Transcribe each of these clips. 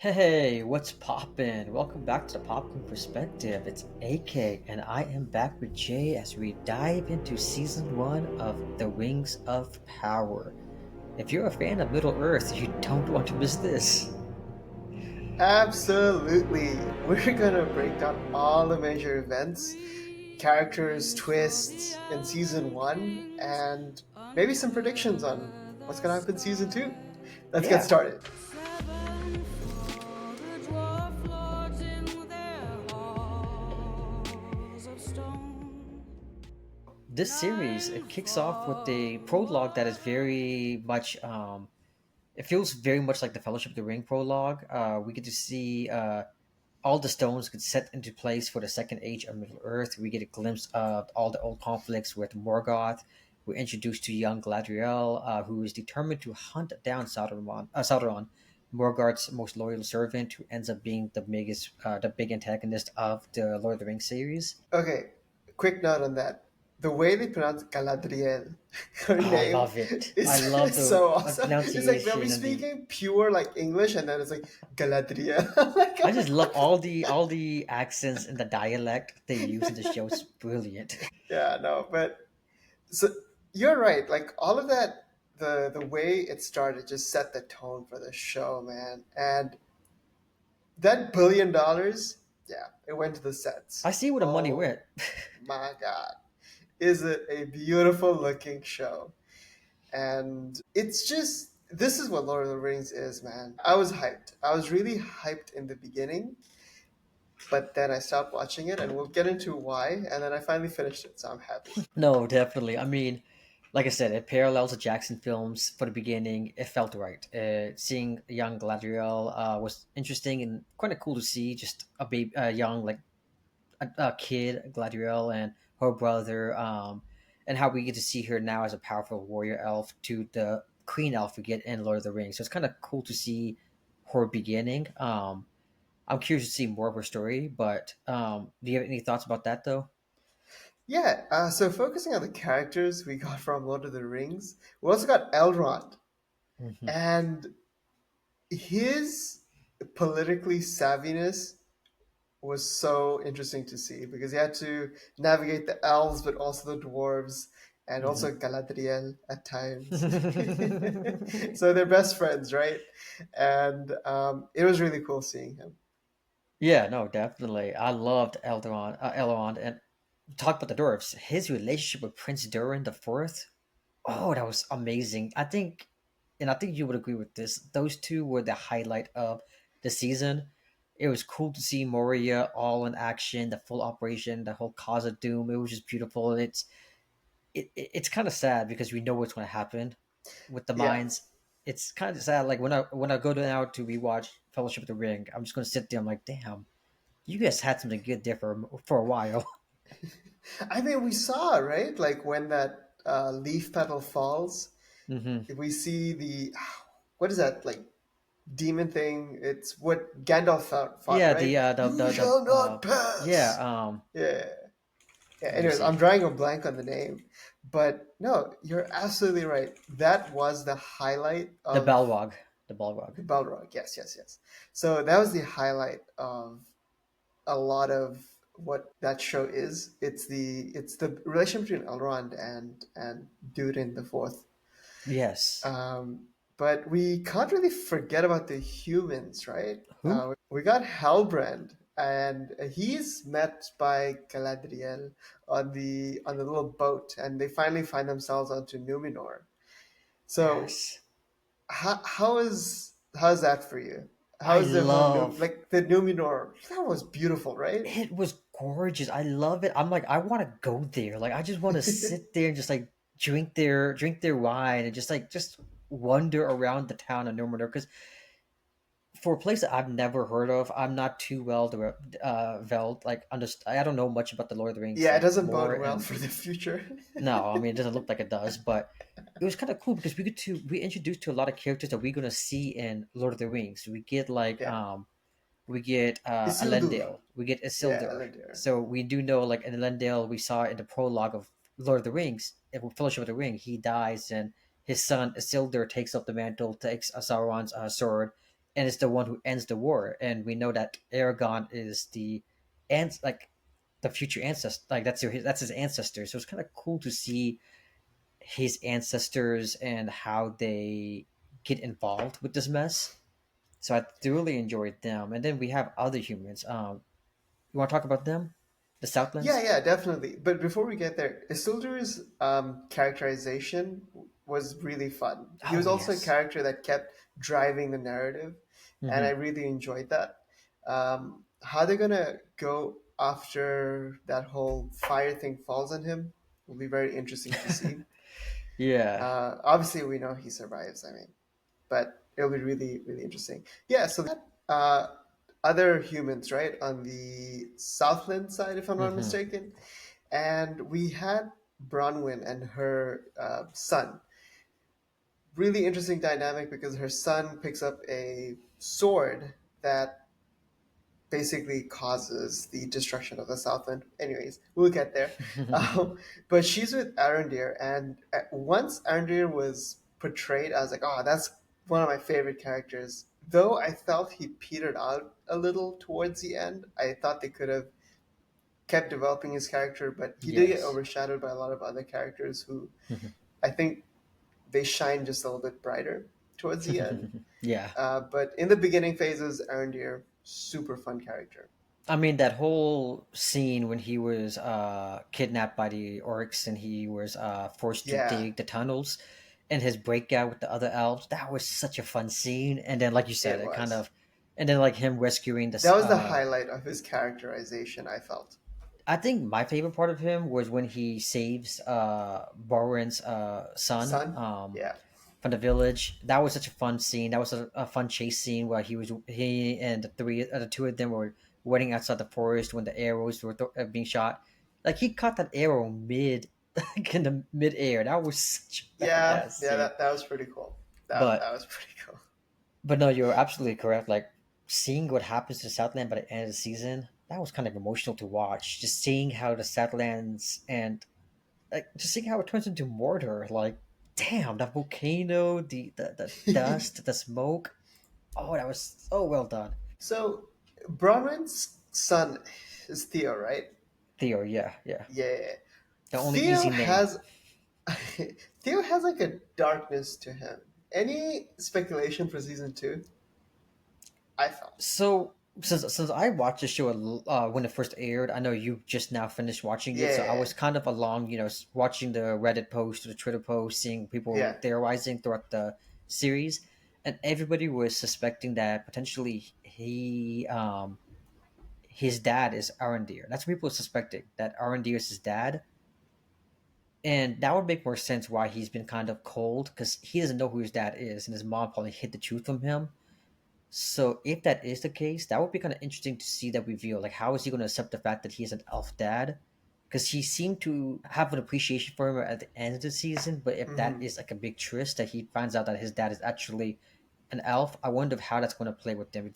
Hey, what's poppin'? Welcome back to the Popcorn Perspective. It's AK, and I am back with Jay as we dive into season one of The Rings of Power. If you're a fan of Middle Earth, you don't want to miss this. Absolutely. We're gonna break down all the major events, characters, twists in season one, and maybe some predictions on what's gonna happen in season two. Let's get Yeah, started. this series it kicks off with a prologue that is very much it feels very much like the Fellowship of the Ring prologue. We get to see all the stones get set into place for the second age of Middle Earth. We get a glimpse of all the old conflicts with Morgoth. We're introduced to young Gladriel, who is determined to hunt down Sauron, Morgoth's most loyal servant, who ends up being the big antagonist of the Lord of the Rings series. Okay, quick note on that. The way they pronounce Galadriel, her Oh, I name, love it. I love is the so awesome. It's like they'll be pronunciation and the. speaking pure like English, and then it's like Galadriel. I'm like, I oh my just love god. all the accents and the dialect they use in the show. It's brilliant. Yeah, no, but so you're right. Like all of that, the way it started just set the tone for the show, man. And that $1 billion, yeah, it went to the I sets. see where the money Oh went. my god, is it a beautiful looking show? And it's just this is what Lord of the Rings is, man. I was hyped. I was really hyped in the beginning, but then I stopped watching it, and we'll get into why. And then I finally finished it, so I'm happy. No, definitely. I mean, like I said, it parallels the Jackson films for the beginning. It felt right. Seeing young Gladriel was interesting and kind of cool to see. Just a young like a kid Gladriel and her brother, and how we get to see her now as a powerful warrior elf to the queen elf we get in Lord of the Rings. So it's kind of cool to see her beginning. I'm curious to see more of her story, but do you have any thoughts about that though? Yeah, so focusing on the characters we got from Lord of the Rings, we also got Elrond, Hmm. and his politically savviness was so interesting to see because he had to navigate the elves, but also the dwarves, and Hmm. also Galadriel at times. So they're best friends, right? And it was really cool seeing him. Yeah, no, definitely. I loved Elrond, and talk about the dwarves. His relationship with Prince Durin the Fourth. Oh, that was amazing. I think you would agree with this. Those two were the highlight of the season. It was cool to see Moria all in action, the full operation, the whole cause of doom. It was just beautiful. It's kind of sad because we know what's going to happen with the Yeah. mines. It's kind of sad. Like when I go to now to rewatch Fellowship of the Ring, I'm just going to sit there. I'm like, damn, you guys had something good there for a while. I mean, we saw, right? Like when that leaf petal falls, Hmm. we see the what is that like demon thing? It's what Gandalf fought, Yeah, right? You shall not yeah, pass. Yeah. Yeah. let me Anyways, I'm see. drawing a blank on the name, but no, you're absolutely right. That was the highlight The of Balrog. The Balrog. the Balrog. Yes, yes, yes. So that was the highlight of a lot of what that show is. It's the relation between Elrond and Durin the Fourth. Yes. But we can't really forget about the humans, right? Who? We got Halbrand, and he's met by Galadriel on the little boat, and they finally find themselves onto Numenor. So Yes. how's that for you? I How's the whole love like the Numenor? That was beautiful, right? it was gorgeous. I love it. I'm like, I want to go there. Like, I just want to sit there and just like drink their wine and just wander around the town of Numenor. Because for a place that I've never heard of, I'm not too veld like I don't know much about the Lord of the Rings Yeah, it like doesn't bode lore well and for the future. no, I mean it doesn't look like it does, but it was kind of cool because we introduced to a lot of characters that we're gonna see in Lord of the Rings. Yeah, We get Isildur. Elendil, we get Yeah, Isildur. Elendil. So we do know like in Elendil we saw in the prologue of Lord of the Rings, Fellowship of the Ring, he dies and his son Isildur takes up the mantle, takes Sauron's sword, and it's the one who ends the war. And we know that Aragon is the and like the future ancestor, like that's his ancestor. So it's kind of cool to see his ancestors and how they get involved with this mess. So I thoroughly enjoyed them. And then we have other humans. You want to talk about them? The Yeah, Southlands? yeah, definitely. But before we get there, Isildur's characterization was really fun. He Oh was also a yes. character that kept driving the narrative, and I Hmm. really enjoyed that. How they're gonna go after that whole fire thing falls on him will be very interesting to see. Yeah. Obviously, we know he survives. I mean, but it'll be really, really interesting. Yeah. So that other humans, right, on the Southland side, if I'm not Hmm. mistaken, and we had Bronwyn and her son. Really interesting dynamic because her son picks up a sword that basically causes the destruction of the Southland. Anyways, we'll get there. But she's with Arondir, and once Arondir was portrayed, I was like, oh, that's one of my favorite characters. Though I felt he petered out a little towards the end, I thought they could have kept developing his character, but he did get Yes. overshadowed by a lot of other characters who I think they shine just a little bit brighter towards the end. Yeah. But in the beginning phases, Arondir, super fun character. I mean that whole scene when he was kidnapped by the orcs and he was forced to Yeah, dig the tunnels and his breakout with the other elves, that was such a fun scene. And then like you said, it it kind was. of and then like him rescuing this That was the highlight of his characterization, I felt. I think my favorite part of him was when he saves Borwin's son Son? Yeah. from the village. That was such a fun scene. That was a fun chase scene where he and the two of them were waiting outside the forest when the arrows were being shot. Like he caught that arrow like in the mid air. That was such a Yeah, badass yeah, scene. that was pretty cool. That But was pretty cool. no, you're absolutely correct. Like seeing what happens to Southland by the end of the season, that was kind of emotional to watch. Just seeing how the Southlands and like just seeing how it turns into Mordor. Like, damn, that volcano, the dust, the smoke. Oh, that was so well done. So, Bronwyn's son is Theo, right? Theo, yeah, yeah. Yeah. The only Theo easy name. has Theo has like a darkness to him. Any speculation for season two? I felt. So since I watched the show when it first aired, I know you just now finished watching it, so I Yeah, was kind of along, watching the Reddit post or the Twitter post, seeing people yeah. theorizing throughout the series, and everybody was suspecting that potentially his dad is Arondir. That's what people are suspecting, that Arondir is his dad, and that would make more sense why he's been kind of cold because he doesn't know who his dad is, and his mom probably hid the truth from him. So if that is the case, that would be kind of interesting to see that reveal. Like, how is he going to accept the fact that he is an elf dad? Because he seemed to have an appreciation for him at the end of the season. But if that Hmm. is like a big twist that he finds out that his dad is actually an elf, I wonder how that's going to play with him.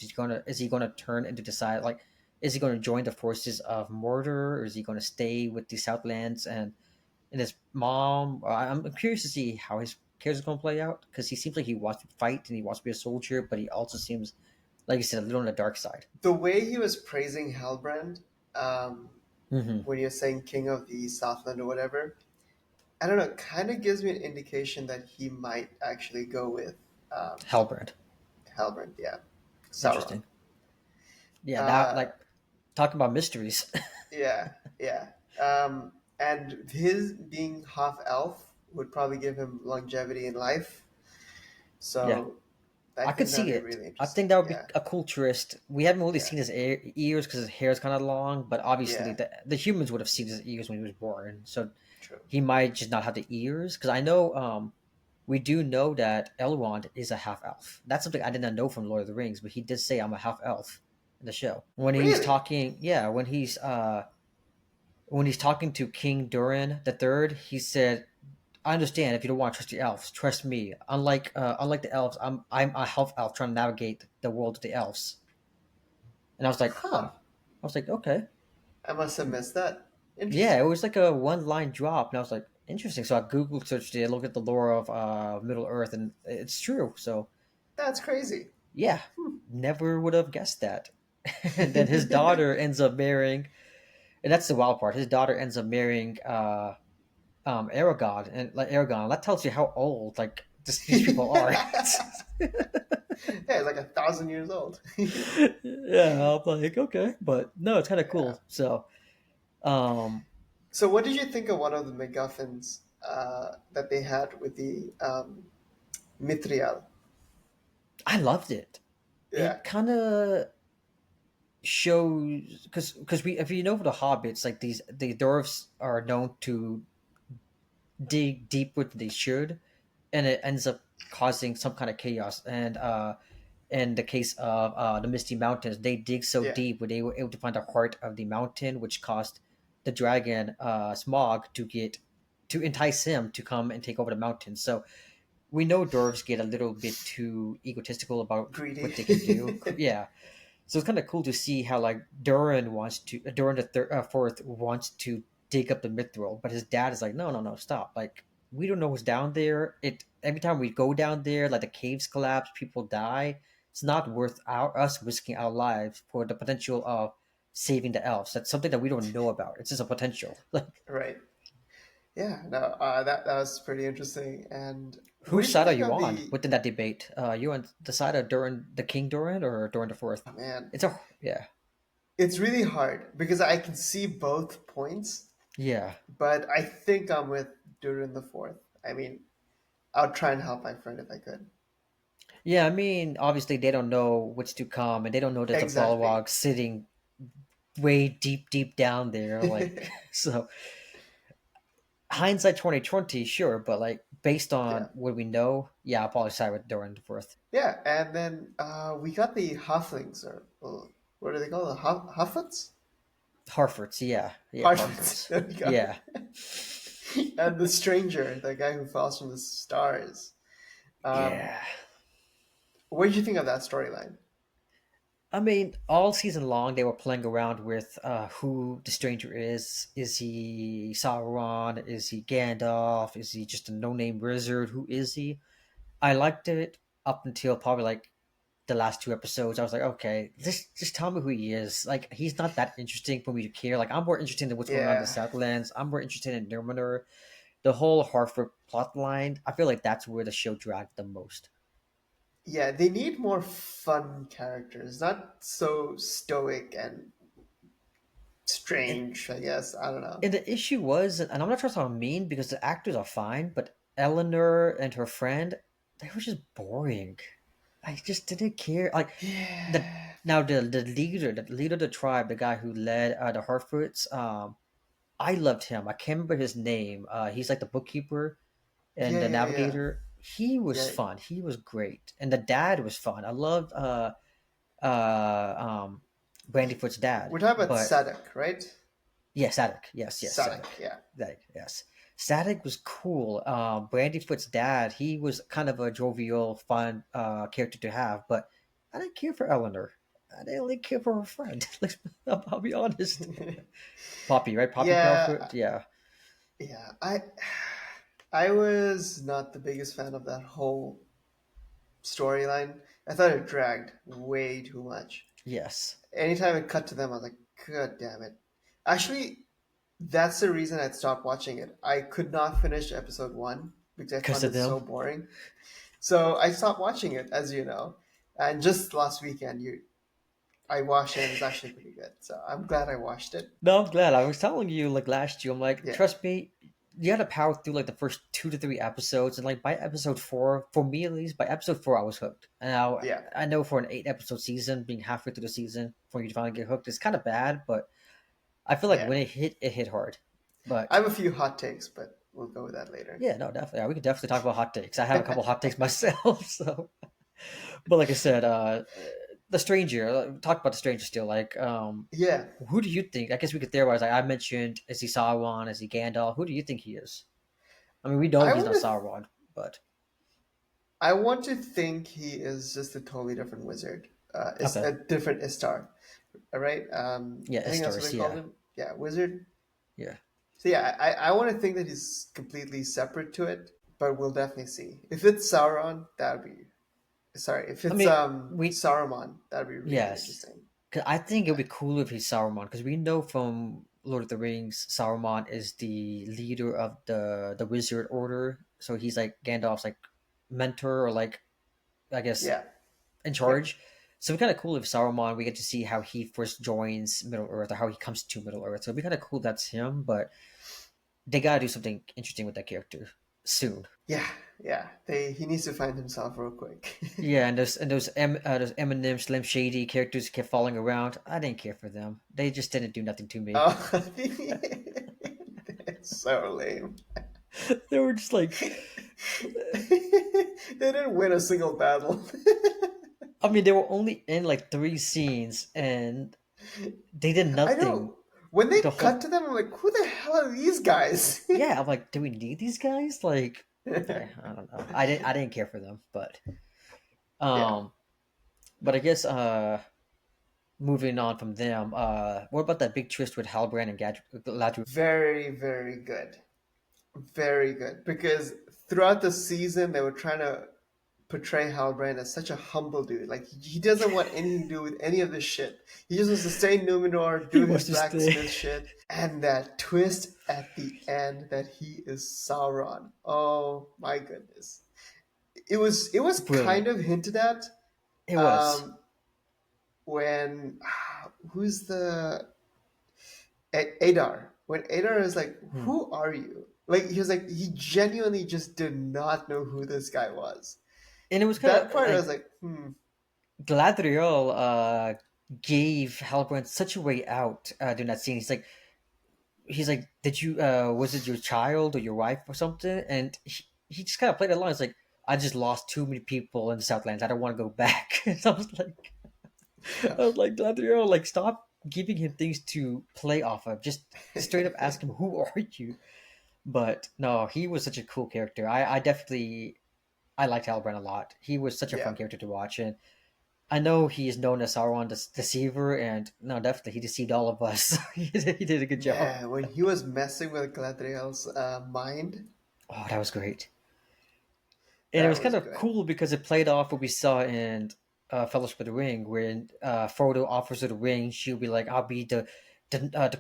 Is he gonna turn into decide like is he going to join the forces of Mordor, or is he going to stay with the Southlands and his mom? I'm curious to see how his character is going to play out because he seems like he wants to fight and he wants to be a soldier, but he also seems like you said, a little on the dark side. The way he was praising Halbrand, um, Hmm. when you're saying King of the Southland or whatever, I don't know, kind of gives me an indication that he might actually go with um, Halbrand. Halbrand, yeah. Sauron. Interesting. Yeah, that Uh, like talking about mysteries. yeah, yeah. And his being half elf would probably give him longevity in life. Yeah, So I I could think that'd see be it. really I think that interesting. would be Yeah, a cool twist. We haven't really yeah, seen his ears because his hair is kind of long, but obviously yeah. the humans would have seen his ears when he was born. So True. he might just not have the ears. Because I know we do know that Elrond is a half elf. That's something I did not know from Lord of the Rings, but he did say I'm a half elf in the show. When he's Really? talking, yeah, when he's talking to King Durin the Third, he said, "I understand if you don't want to trust the elves. Trust me. Unlike the elves, I'm a half elf trying to navigate the world of the elves." And I was like, "Huh." Huh. I was like, "Okay." I must have missed that. Yeah, it Interesting. was like a one line drop, and I was like, "Interesting." So I Google searched it, looked at the lore of Middle Earth, and it's true. So That's crazy. Yeah, never would have guessed that. And then his daughter ends up marrying, and that's the wild part. His daughter ends up marrying Aragon, and like Aragon, that tells you how old like these people are. Yeah, it's like 1,000 years old. Yeah, I'm like, okay, but no, it's kind of Yeah. cool. So, um, So, what did you think of one of the MacGuffins that they had with the Mithril? I loved it. Yeah, It kind of shows because we if you know the hobbits, like the dwarves are known to dig deeper than they should, and it ends up causing some kind of chaos. And in the case of the Misty Mountains, they dig so yeah, deep where they were able to find the heart of the mountain, which caused the dragon Smog to entice him to come and take over the mountain. So we know dwarves get a little bit too egotistical about greedy. what they can do. Yeah, so it's kind of cool to see how like Durin the fourth wants to dig up the mithril, but his dad is like, no, no, no, stop! Like we don't know what's down there. It every time we go down there, like the caves collapse, people die. It's not worth us risking our lives for the potential of saving the elves. That's something that we don't know about. It's just a potential. Like Right. Yeah. No. That was pretty interesting. And what whose did you side are think you of on the? within that debate? You on the side of Durin, the King Durin, or Durin the Fourth? Oh, man, It's a yeah, it's really hard because I can see both points, yeah. but I think I'm with Durin the Fourth. I mean, I'll try and help my friend if I could. Yeah, I mean, obviously they don't know what's to come, and they don't know there's a Exactly. Balrog sitting way deep, deep down there. Like, so hindsight 2020, sure, but like based Yeah. on what we know, yeah, I'll probably side with Doran the Fourth. Yeah, and then we got the Hufflings, or what do they call the Hufflets? Harfords, yeah, yeah, Harfoots. Harfords, There we go. yeah, And the stranger, the guy who falls from the stars. Um, yeah. what did you think of that storyline? I mean, all season long they were playing around with who the stranger is. Is he Sauron? Is he Gandalf? Is he just a no-name wizard? Who is he? I liked it up until probably like the last two episodes. I was like, okay, just tell me who he is. Like, he's not that interesting for me to care. Like, I'm more interested in what's going on in the Yeah, Southlands. I'm more interested in Numenor. The whole Harford plot line. I feel like that's where the show dragged the most. yeah, they need more fun characters, not so stoic and And, strange. I guess I don't know. and the issue was, and I'm not trying to sound mean because the actors are fine, but Eleanor and her friend, they were just boring. I just didn't care. Like the Yeah, now the leader of the tribe, the guy who led the Harfords, I loved him. I can't remember his name. He's like the bookkeeper and yeah, the yeah, yeah, navigator. He was yeah. fun. He was great, and the dad was fun. I loved uh um Brandyfoot's dad. We're talking about But Sadek, right? yeah, Static. Yes, yes, Sadek, Static. yeah. Static. Yes, Static was cool. Brandyfoot's dad. He was kind of a jovial, fun character to have, but I didn't care for Eleanor. I didn't really care for her friend. Like, I'll be honest. Poppy, right? Poppy Yeah, Proudfoot. Yeah. yeah. I was not the biggest fan of that whole storyline. I thought it dragged way too much. Yes. Anytime it cut to them, I was like, God damn it. Actually, that's the reason I stopped watching it. I could not finish episode one because I Because found of it so them. boring. So I stopped watching it, as you know. And just last weekend, I watched it and it's actually pretty good. So I'm glad I watched it. No, I'm glad. I was telling you like last year. I'm like, Yeah, trust me, you got to power through like the first 2 to 3 episodes, and like by episode four, for me at least, by episode four, I was hooked. And yeah, I know for an 8 episode season, being halfway through the season for you to finally get hooked is kind of bad, but I feel like yeah. when it hit hard. I But have a few hot takes, but we'll go with that later. yeah, no, definitely, yeah, we could definitely talk about hot takes. I have a couple hot takes myself, so. But like I said, the stranger. Talk about the stranger still. Like, Yeah, who do you think? I guess we could theorize. Like I mentioned, is he Sauron? Is he Gandalf? Who do you think he is? I mean, we know I he's want not to. Sauron, but I want to think he is just a totally different wizard. Is okay, a different Istar, all right? yeah, I think that's what Estars, they called yeah, him. Yeah, wizard. yeah. So yeah, I want to think that he's completely separate to it, but we'll definitely see. If it's Sauron, that would be. Sorry, if I it's mean, we Saruman, that'd be really yes, interesting. 'cause I think it would Yeah. be cool if he's Saruman because we know from Lord of the Rings, Saruman is the leader of the Wizard Order, so he's like Gandalf's like mentor or like I guess Yeah. in Yep. charge. So it'd be kind of cool if Saruman we get to see how he first joins Middle Earth or how he comes to Middle Earth. So it'd be kind of cool that's him, but they gotta do something interesting with that character soon. Yeah. Yeah. He needs to find himself real quick. Yeah, and those Eminem Slim Shady characters kept falling around. I didn't care for them. They just didn't do nothing to me. Oh, it's so lame. They were just like, They didn't win a single battle. I mean, they were only in like three scenes, and they did I nothing. know. When they The cut whole to them, I'm like, who the hell are these guys? yeah, I'm like, do we need these guys? Like, I don't know. I didn't care for them, Yeah. um, but I guess moving on from them, what about that big twist with Halbrand and Galadriel? Very, very good. Very good. Because throughout the season, they were trying to portray Halbrand as such a humble dude. Like, he doesn't want anything to do with any of this shit. He just wants to stay in Numenor, He do his wants to stay. blacksmith shit. And that twist at the end that he is Sauron. Oh my goodness. It was kind Brilliant. of hinted at It was. um, when who's the Adar, when Adar is like, Hmm. who are you? Like, he was like, he genuinely just did not know who this guy was. And it was kind That of part I was like like, hmm. Galadriel gave Halbrand such a way out during that scene. He's like, did you was it your child or your wife or something? And he just kind of played along. It's like I just lost too many people in the Southlands. I don't want to go back. And I was like Galadriel, like stop giving him things to play off of. Just straight up ask him, who are you? But no, he was such a cool character. I definitely I liked Halbrand a lot. He was such a Yeah. fun character to watch, and I know he is known as Sauron the Deceiver, and no, definitely he deceived all of us. He did a good job. Yeah, when he was messing with Galadriel's mind, Oh, that was great, and it that was kind was of good. cool because it played off what we saw in Fellowship of the Ring, when Frodo offers her the ring. She'll be like, "I'll be the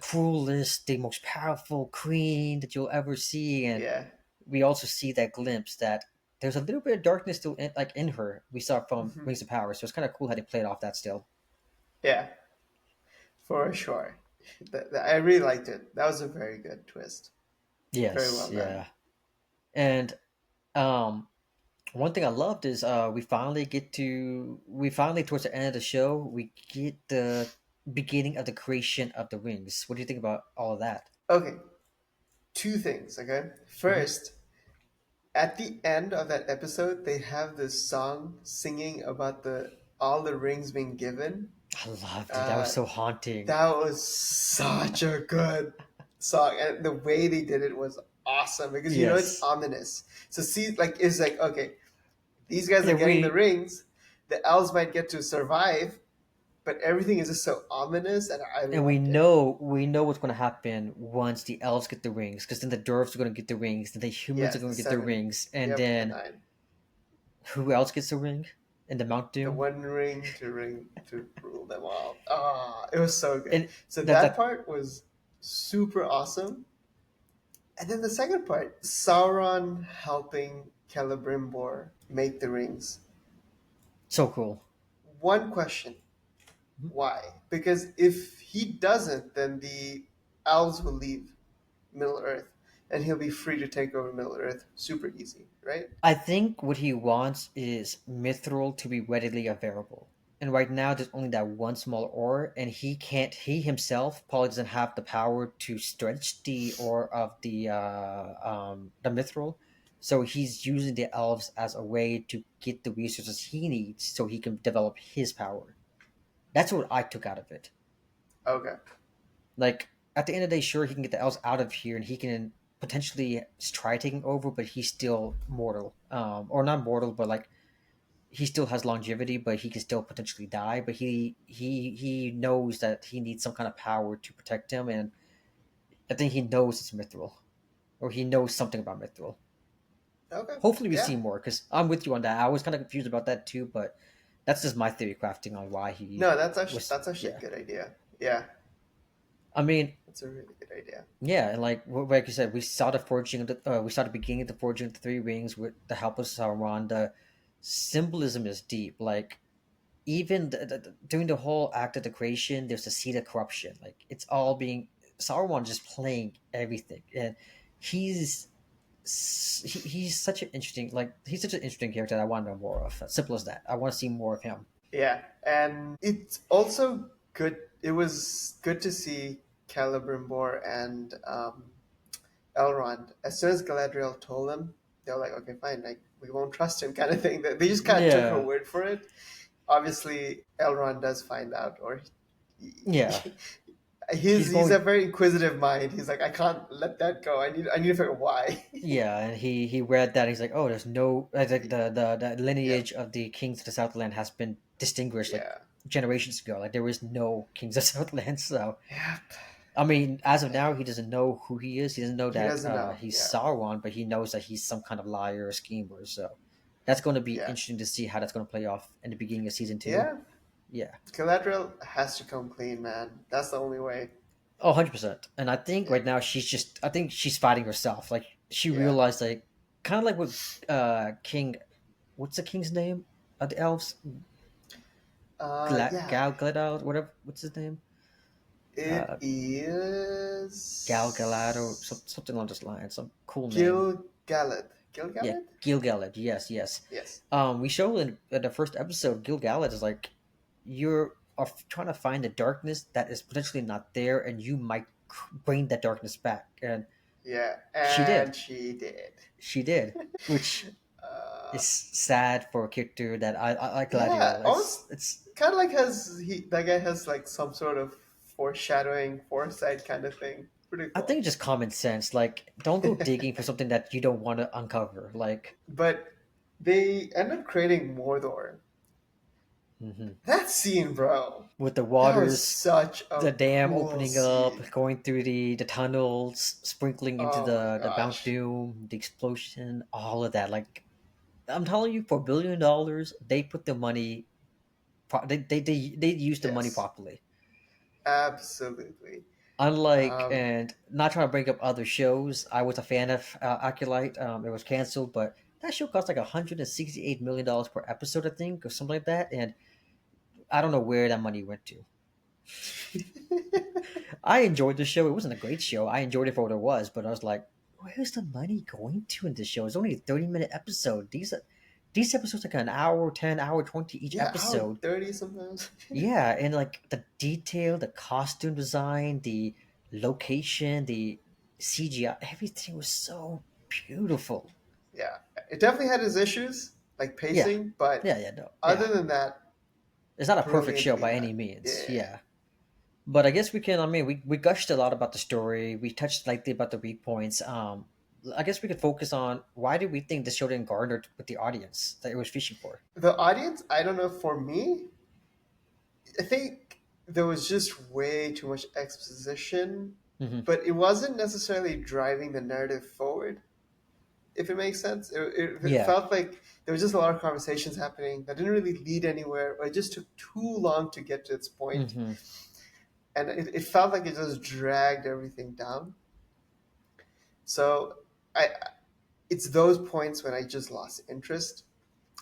cruelest, the most powerful queen that you'll ever see," and Yeah. we also see that glimpse that there's a little bit of darkness still in her. We saw from Mhm. Rings of Power, so it's kind of cool how they played off that still. Yeah, for sure. I really liked it. That was a very good twist. Very Yes, well done. yeah, and um, one thing I loved is we finally towards the end of the show we get the beginning of the creation of the rings. What do you think about all of that? Okay, two things, okay? Hmm. First, at the end of that episode, they have this song singing about the all the rings being given. I loved it. That was Uh, so haunting. that was such a good song, and the way they did it was awesome because it's Yes, ominous. So see, like it's like okay, these guys are and getting the we rings. The elves might get to survive, but everything is just so ominous, and I and we loved it. know we know what's going to happen once the elves get the rings, because then the dwarves are going to get the rings, then the humans are Yes, going the to get the seven. rings, and Yep, the then nine. who else gets the ring in the Mount The Doom? one ring to rule them all. Ah, it was so good. And So that that that part was super awesome. And then the second part, Sauron helping Celebrimbor make the rings. so cool. One question, why? Because if he doesn't, then the elves will leave Middle Earth and he'll be free to take over Middle Earth super easy, right? I think what he wants is mithril to be readily available. And right now, there's only that one small ore, and he himself probably doesn't have the power to stretch the ore of the mithril. So he's using the elves as a way to get the resources he needs so he can develop his power. That's what I took out of it. Okay. Like, at the end of the day, sure, he can get the elves out of here and he can potentially try taking over, but he's still mortal. Or not mortal, but like he still has longevity, but he can still potentially die. But he knows that he needs some kind of power to protect him, and I think he knows it's mithril, or he knows something about mithril. Okay. Hopefully, we Yeah. see more because I'm with you on that. I was kind of confused about that too, but that's just my theory crafting on why he No, was. that's actually a Yeah, good idea. Yeah, I mean, that's a really good idea. yeah, and like you said, we saw the forging of we saw the beginning of the forging of the three rings with the help of Sauron. The symbolism is deep. Like even during the whole act of the creation, there's a seed of corruption. Like it's all being Sauron just playing everything, and he's he's such an interesting he's such an interesting character that I want to know more of. As simple as that. I want to see more of him. Yeah, and it's also good. It was good to see Celebrimbor and Elrond. As soon as Galadriel told them, they were like, "Okay, fine. Like we won't trust him," kind of thing. They just kind of took her Yeah, word for it. Obviously, Elrond does find out, or yeah. He's he's a going. very inquisitive mind. He's like, I can't let that go. I need to figure out why. Yeah, and he read that he's like, oh, there's no like the Yeah, lineage of the kings of the Southland has been distinguished like yeah, generations ago. Like there is no kings of Southland. So yeah. I mean, as of now, he doesn't know who he is. He doesn't know He that doesn't know. he's Yeah, Sauron, but he knows that he's some kind of liar or schemer. So that's going to be yeah, interesting to see how that's going to play off in the beginning of season two. yeah. Yeah. Galadriel has to come clean, man. That's the only way. Oh, 100%. And I think Yeah, right now I think she's fighting herself. Like she yeah. realized like kind of like with King what's the king's name? The elves? Yeah. Gal Gadot, whatever what's his name? It Uh Gal Galad or is something along those lines. Some cool name. Gil-galad. Yeah, Gil-galad? Gil-galad. Yes, yes. Yes. We show in the first episode, Gil-galad is like you're trying to find the darkness that is potentially not there, and you might bring that darkness back, and Yeah, she did. and she did. She did, which Uh, is sad for a character that I like. yeah, Galadriel. almost It's kind of like has he that guy has like some sort of foreshadowing, foresight kind of thing. Pretty I cool. think just common sense. Like, don't go digging for something that you don't want to uncover. Like, But they end up creating Mordor. mhm. That scene, bro. With the That was waters, such a the dam cool opening up, scene. going through the tunnels, sprinkling into Oh my the Mount gosh. Doom, the explosion, all of that. Like, I'm telling you, for $1 billion, they put the money. They use the money Yes, properly. absolutely. Unlike, Um, and not trying to bring up other shows, I was a fan of Acolyte. It was canceled, but that show cost like $168 million per episode, I think, or something like that. And I don't know where that money went to. I enjoyed the show. It wasn't a great show. I enjoyed it for what it was, but I was like, where's the money going to in this show? It's only a 30-minute episode. These episodes are like an hour 10, hour 20 each yeah, hour episode. 30 sometimes. Yeah, and like the detail, the costume design, the location, the CGI, everything was so beautiful. Yeah, it definitely had its issues, like Yeah. pacing, but Yeah, no. Yeah. other than that, It's not a perfect show brilliantly by any done. means. Yeah. Yeah. But I guess we can, I mean, we gushed a lot about the story. We touched lightly about the weak points. I guess we could focus on why do we think this show didn't garner with the audience that it was fishing for? The audience, I don't know, for me, I think there was just way too much exposition, Hmm. but it wasn't necessarily driving the narrative forward, if it makes sense. It Yeah. felt like there was just a lot of conversations happening that didn't really lead anywhere, or it just took too long to get to its point. Hmm. And it felt like it just dragged everything down. So I, it's those points when I just lost interest.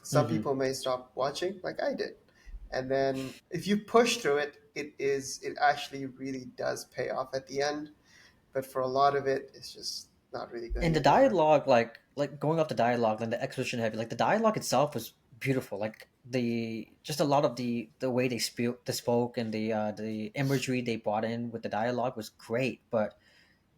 Some Hmm. people may stop watching, like I did, and then if you push through it, it actually really does pay off at the end. But for a lot of it, it's just not really And going the anywhere. dialogue, like going off the dialogue and the exposition heavy, like the dialogue itself was beautiful. Like the just a lot of the way they spoke and the imagery they brought in with the dialogue was great. But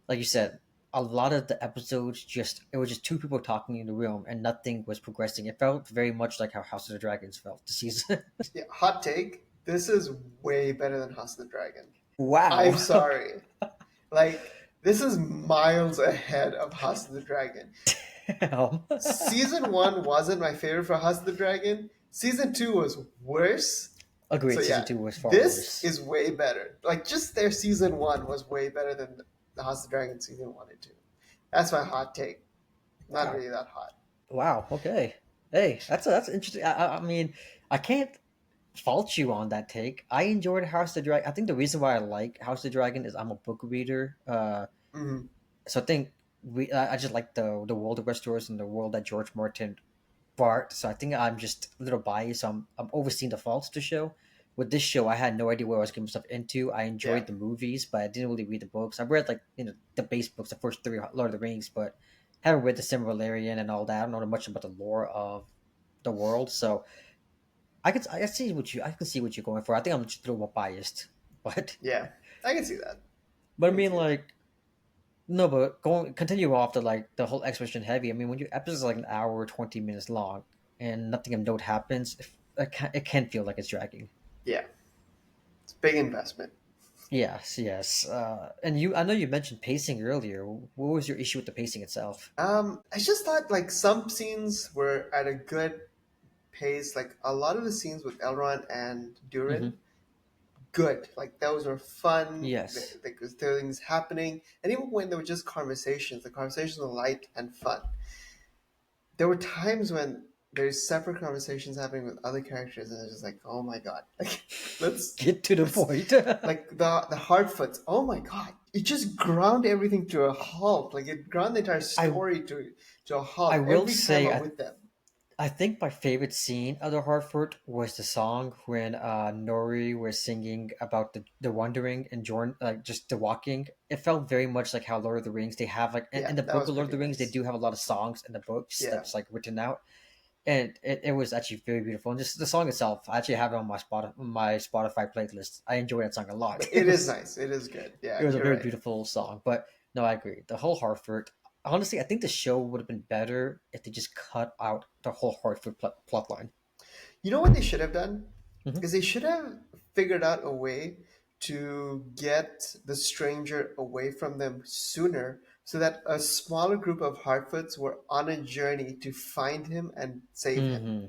like you said, a lot of the episodes just it was just two people talking in the room and nothing was progressing. It felt very much like how House of the Dragons felt the season. Yeah, hot take. This is way better than House of the Dragon. I'm Wow. sorry. Like this is miles ahead of House of the Dragon. Damn. Season one wasn't my favorite for House of the Dragon. Season two was worse. So Agreed. Season yeah, two was far this worse. is way better. Like just their season one was way better than the House of the Dragon season one and two. That's my hot take. Not Wow. really that hot. Wow. Okay. Hey, that's interesting. I mean, I can't fault you on that take. I enjoyed House of the Dragon. I think the reason why I like House of the Dragon is I'm a book reader. Hmm. So I think I just like the world of Westeros and the world that George Martin brought. So I think I'm just a little biased. So I'm overseeing the faults to show. With this show, I had no idea what I was getting myself into. I Yeah, enjoyed the movies, but I didn't really read the books. I read like the base books, the first three Lord of the Rings, but haven't read the Silmarillion and all that. I don't know much about the lore of the world, so I can see what you're going for. I think I'm just a little more biased, but yeah, I can see that. but I I can mean see that. like no, but going continue off the like the whole exposition heavy. I mean, when your episode's like an hour or 20 minutes long and nothing of note happens, it can feel like it's dragging. Yeah, it's big investment. Yes, yes. And I know you mentioned pacing earlier. What was your issue with the pacing itself? I just thought like some scenes were at a good pace. Like a lot of the scenes with Elrond and Hmm. Durin, good. Like those were fun. Yes. Like there were things happening, and even when there were just conversations, the conversations were light and fun. There were times when there's separate conversations happening with other characters, and it's just like, oh my god, like let's Get to the let's point. like the Hardfoots. Oh my god, it just ground everything to a halt. Like it ground the entire I story to a I halt will every time say I'm with them. I think my favorite scene of the Hartford was the song when Nori was singing about the wandering and Jorn like just the walking. It felt very much like how Lord of the Rings they have like in Yeah, the that book was of Lord of pretty the Rings they nice. do have a lot of songs in the books Yeah, that's like written out, and it was actually very beautiful. And just the song itself, I actually have it on my Spotify playlist. I enjoy that song a lot. it is nice. It is good. It Yeah, was a you're very right. beautiful song. But no, I agree. The whole Hartford. Honestly, I think the show would have been better if they just cut out the whole Hartford plot line. You know what they should have done? Hmm. Is they should have figured out a way to get the stranger away from them sooner so that a smaller group of Hartfoots were on a journey to find him and save him. Hmm.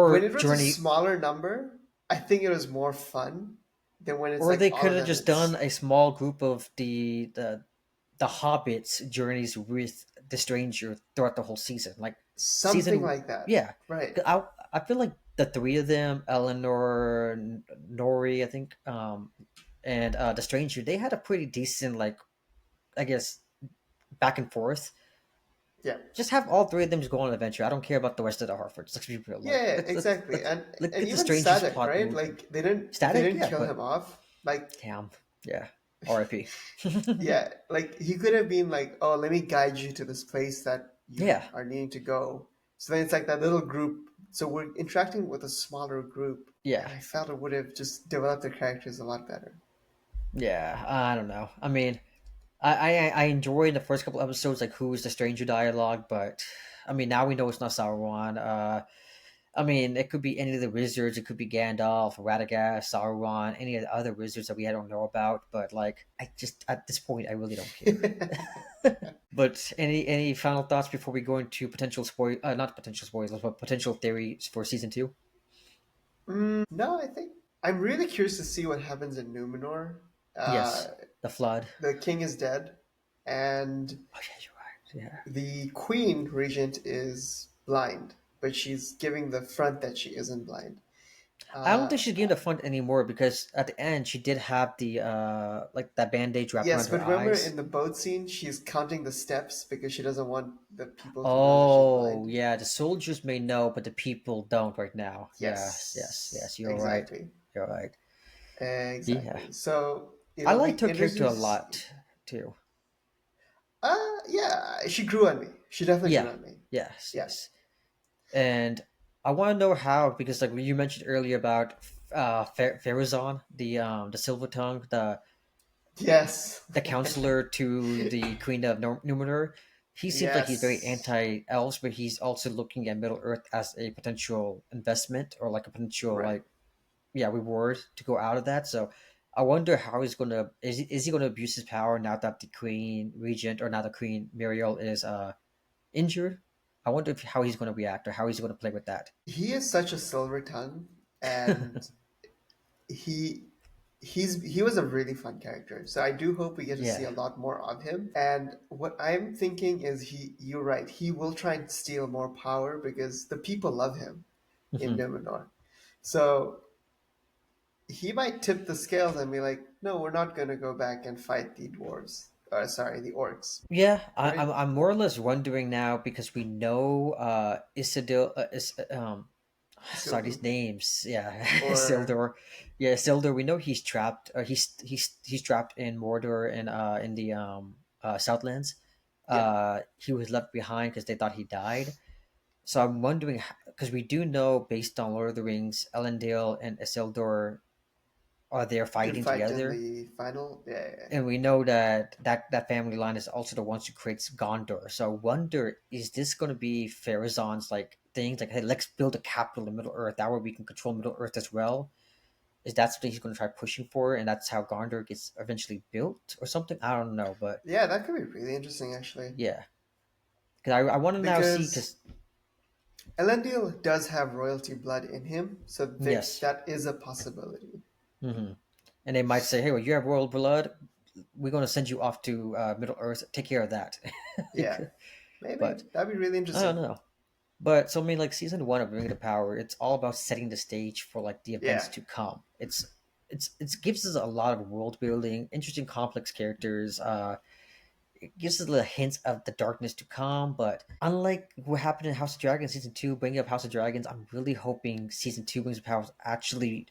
When Or it was a journey, smaller number, I think it was more fun than when it's or like they all could of have them. just done It's a small group of the hobbits journeys with the stranger throughout the whole season, like something season. like that. Yeah, Right. 'Cause I feel like the three of them, Eleanor, Nori, I think, and the stranger, they had a pretty decent like I guess back and forth. Yeah. Just have all three of them just go on an adventure. I don't care about the rest of the Hartford. Let's be real. Yeah, Like yeah, exactly. let's And get the even stranger's Sadek, plot right? moving. Like they Static, didn't yeah, kill him but off. Like damn, yeah, R.I.P. yeah, like he could have been like, "Oh, let me guide you to this place that you Yeah, are needing to go." So then it's like that little group. So we're interacting with a smaller group, yeah, and I felt it would have just developed the characters a lot better. yeah. I don't know. I mean, I enjoyed the first couple episodes, like who is the stranger dialogue, but I mean now we know it's not Sauron. I mean it could be any of the wizards, it could be Gandalf, Radagast, Sauron, any of the other wizards that we don't know about. But like, I just at this point I really don't care. But any final thoughts before we go into potential spoil, not potential spoilers, but potential theories for season two? No, I think I'm really curious to see what happens in Numenor. Uh, Yes, the flood. the king is dead, and Oh yeah, you're right. Yeah. the queen regent is blind, but she's giving the front that she isn't blind. I don't Uh, think she's getting the front anymore because at the end she did have the like that bandage wrapped yes, around but her remember in eyes. the boat scene, she's counting the steps because she doesn't want the people to know that she's Oh blind. yeah, the soldiers may know, but the people don't right now. Yes, yes, Yes, yes. You're right. exactly. You're right. Yeah, Exactly. So I it'll be liked her character interesting a to see. lot too. Yeah, she grew on me. She definitely Yeah. grew on me. Yes, Yeah. yes. And I want to know how because like you mentioned earlier about Farazan, the silver tongue, Yes. the counselor to the Queen of Numenor. He seems like he's very Yes. anti-elves, but he's also looking at Middle Earth as a potential investment or like a potential Right. like yeah reward to go out of that. So I wonder how he's gonna is he gonna abuse his power now that the Queen Regent or now the Queen Muriel is injured. I wonder how he's gonna react or how he's gonna play with that. He is such a silver tongue, and he he was a really fun character. So I do hope we get to see Yeah. a lot more of him. And what I'm thinking is you're right, he will try and steal more power because the people love him in Hmm. Numenor. So he might tip the scales and be like, no, we're not going to go back and fight the dwarves. Sorry, the orcs, Yeah, right? I'm more or less wondering now because we know Isildur sorry, Isildur. these names. Yeah, Or, Isildur. Yeah, Isildur. We know he's trapped. He's trapped in Mordor and in the Southlands. yeah, He was left behind because they thought he died. So I'm wondering because we do know based on Lord of the Rings, Elendil and Isildur are there gonna fighting fight in together, the final. Yeah, yeah, and we know that that family line is also the ones who creates Gondor. So I wonder, is this going to be Farazan's like things like, hey, let's build a capital in Middle Earth. That way we can control Middle Earth as well. Is that something he's going to try pushing for, and that's how Gondor gets eventually built or something? I don't know, but yeah. That could be really interesting, actually, yeah, because I want to now see because because Elendil does have royalty blood in him, so yes, that is a possibility. hmm and they might say, hey, well, you have royal blood. We're going to send you off to Middle Earth. Take care of that. Yeah, maybe But that'd be really I don't interesting. know. But so I mean, like season one of Ring of the Power, it's all about setting the stage for like the events Yeah, to come. It gives us a lot of world building, interesting, complex characters. It gives us little hints of the darkness to come. But unlike what happened in House of Dragons season two, bringing up House of Dragons, I'm really hoping season two Rings of Power actually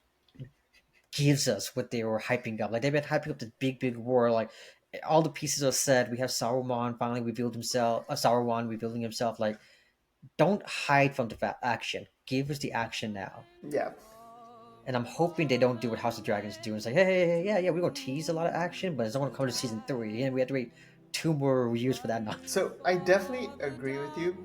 gives us what they were hyping up. Like they've been hyping up this big war. Like all the pieces are said. We have Saruman finally revealed himself. Sauron revealing himself. Like don't hide from the action. Give us the action now. yeah. And I'm hoping they don't do what House of Dragons do. It's like, hey, yeah, we're gonna tease a lot of action, but it's not gonna come to season three, and we have to wait 2 more years for that nonsense. So I definitely agree with you.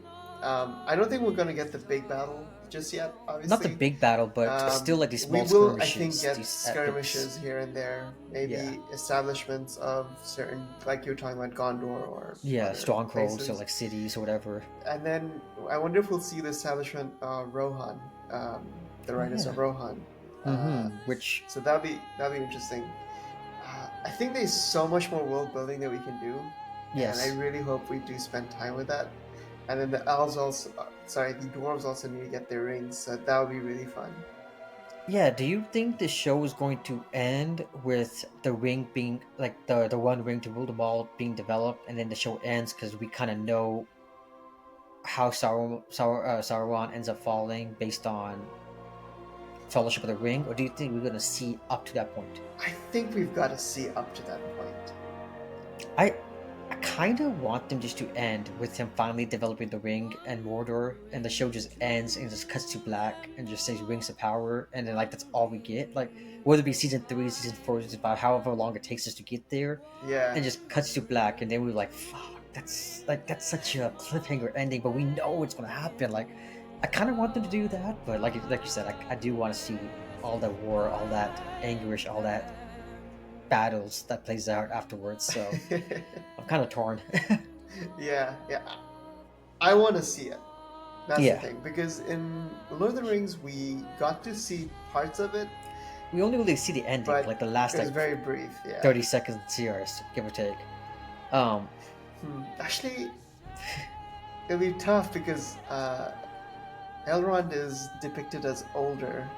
I don't think we're gonna get the big battle just yet. Not the Obviously, big battle, but still like these we small will, I think, skirmishes, get these epics. skirmishes here and there. Yeah, Maybe establishments of certain, like you were talking about, Gondor or yeah, other strongholds or places. like cities or whatever. And then I wonder if we'll see the establishment of Rohan, the Oh writers of yeah. Rohan. Which So that'll be interesting. I think there's so much more world building that we can do, and I yes, really hope we do spend time with that. And then the elves also, sorry, the dwarves also need to get their rings, so that would be really fun. yeah. Do you think the show is going to end with the ring being like the one ring to rule them all being developed, and then the show ends because we kind of know how Sauron ends up falling based on Fellowship of the Ring, or do you think we're going to see up to that point? I think we've got to see up to that point. I I kind of want them just to end with him finally developing the ring and Mordor, and the show just ends and just cuts to black and just says Rings of Power, and then like that's all we get. Like whether it be season three, season four, season five, however long it takes us to get there, Yeah. and just cuts to black, and then we're like, fuck, that's such a cliffhanger ending, but we know it's gonna happen. Like I kind of want them to do that, but like you said, I do want to see all that war, all that anguish, all that battles that plays out afterwards. So I'm kind of torn. Yeah, yeah. I want to see it. That's the Yeah, thing, because in Lord of the Rings we got to see parts of it, we only really see the ending, but like the last it was like very brief. Yeah. 30 seconds here, give or take. Um, Actually, it'll be tough because Elrond is depicted as older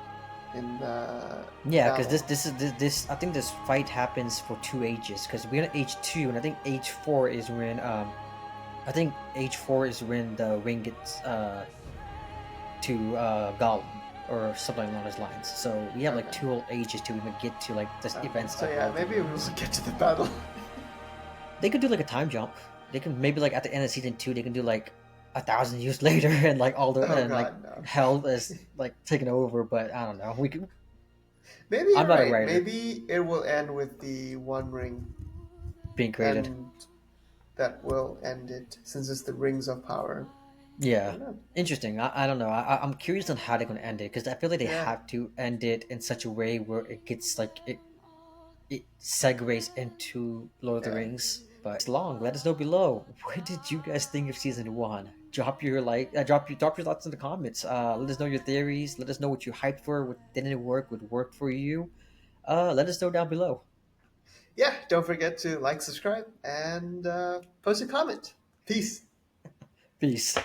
in the yeah, because battle. this I think this fight happens for 2 ages because we're in age two, and I think age four is when the ring gets to Gollum or something along those lines. So we have like Okay. two whole ages to even get to like the Okay. events So of yeah, Lord of the maybe we'll Rings. get to the battle. They could do like a time jump. They can maybe like at the end of season two, they can do like 1,000 years later, and like all the Oh and like God, no. hell is like taken over. But I don't know. We can. Maybe I'm you're not a right. writer Maybe it will end with the One Ring, being created. and that will end it since it's the Rings of Power. I Yeah, don't know. interesting. I don't know. I'm curious on how they're gonna end it because I feel like they Yeah. have to end it in such a way where it gets like it segues into Lord of the Yeah. Rings. But it's long. Let us know below. What did you guys think of season one? Drop your thoughts in the comments. Let us know your theories. Let us know what you hyped for, what didn't work, what worked for you. Let us know down below. Yeah, don't forget to like, subscribe, and post a comment. Peace. Peace.